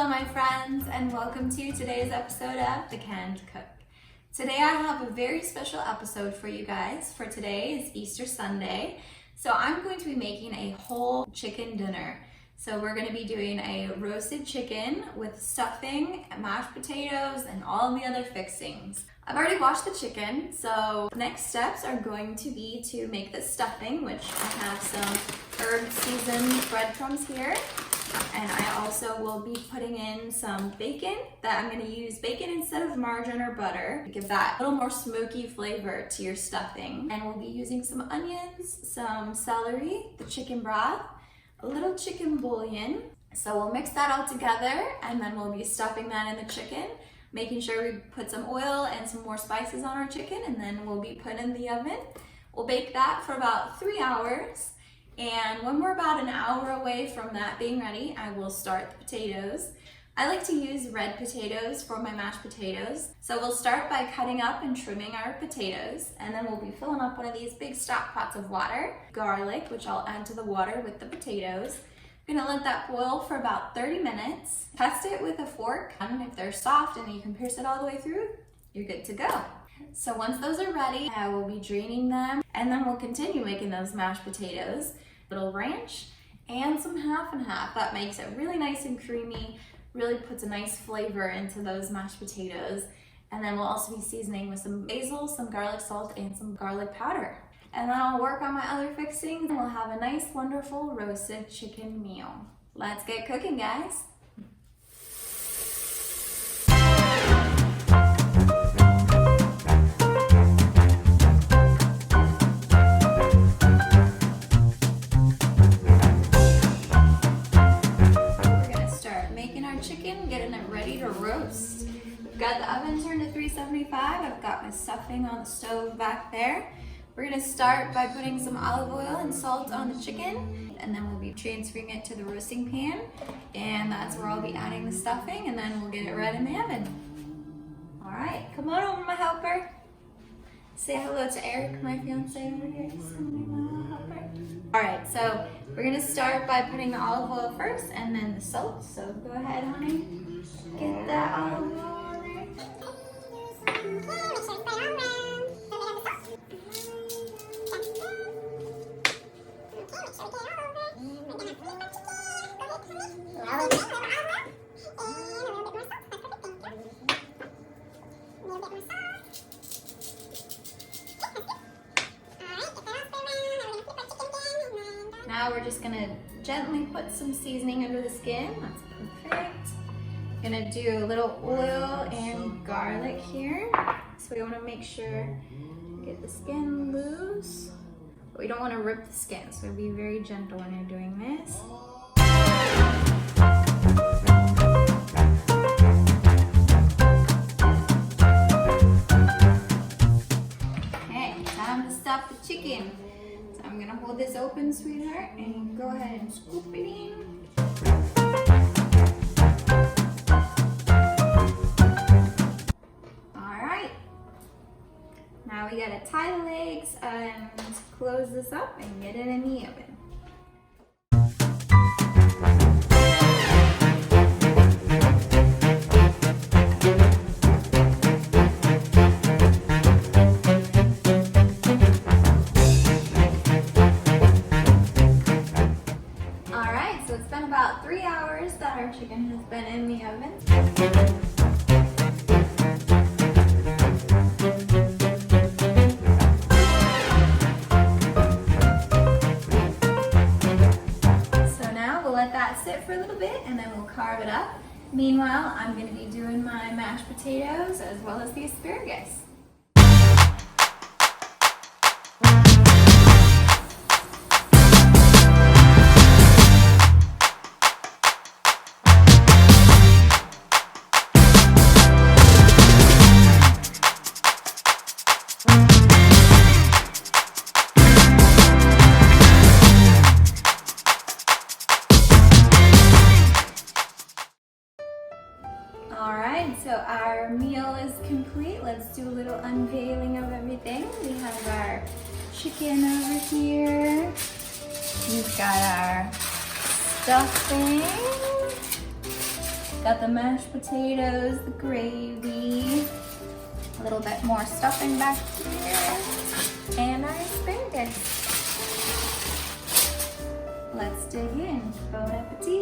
Hello my friends, and welcome to today's episode of The Canned Cook. Today I have a very special episode for you guys. For today is Easter Sunday, so I'm going to be making a whole chicken dinner. So we're going to be doing a roasted chicken with stuffing, mashed potatoes, and all the other fixings. I've already washed the chicken, so the next steps are going to be to make the stuffing, which I have some herb seasoned breadcrumbs here. And I also will be putting in some bacon. That I'm going to use bacon instead of margarine or butter to give that a little more smoky flavor to your stuffing. And we'll be using some onions, some celery, the chicken broth, a little chicken bouillon. So we'll mix that all together and then we'll be stuffing that in the chicken, making sure we put some oil and some more spices on our chicken, and then we'll be put in the oven. We'll bake that for about 3 hours. And when we're about an hour away from that being ready, I will start the potatoes. I like to use red potatoes for my mashed potatoes. So we'll start by cutting up and trimming our potatoes, and then we'll be filling up one of these big stock pots of water, garlic, which I'll add to the water with the potatoes. I'm gonna let that boil for about 30 minutes. Test it with a fork, and if they're soft and you can pierce it all the way through, you're good to go. So once those are ready, I will be draining them, and then we'll continue making those mashed potatoes. Little ranch and some half and half. That makes it really nice and creamy, really puts a nice flavor into those mashed potatoes. And then we'll also be seasoning with some basil, some garlic salt, and some garlic powder. And then I'll work on my other fixings and we'll have a nice, wonderful roasted chicken meal. Let's get cooking, guys. Chicken, getting it ready to roast. We've got the oven turned to 375. I've got my stuffing on the stove back there. We're gonna start by putting some olive oil and salt on the chicken, and then we'll be transferring it to the roasting pan, and that's where I'll be adding the stuffing, and then we'll get it right in the oven. All right, come on over, my helper. Say hello to Eric, my fiance over here. All right, so we're gonna start by putting the olive oil first and then the salt. So go ahead, honey, get that olive oil on there. Now we're just gonna gently put some seasoning under the skin. That's perfect. Gonna do a little oil and garlic here. So we wanna make sure to get the skin loose, but we don't wanna rip the skin. So be very gentle when you're doing this. Okay, time to stuff the chicken. I'm gonna hold this open, sweetheart, and go ahead and scoop it in. All right. Now we gotta tie the legs and close this up and get it in the oven. About 3 hours that our chicken has been in the oven. So now we'll let that sit for a little bit and then we'll carve it up. Meanwhile, I'm going to be doing my mashed potatoes as well as the asparagus. So our meal is complete. Let's do a little unveiling of everything. We have our chicken over here. We've got our stuffing. Got the mashed potatoes, the gravy, a little bit more stuffing back here, and our asparagus. Let's dig in. Bon appetit.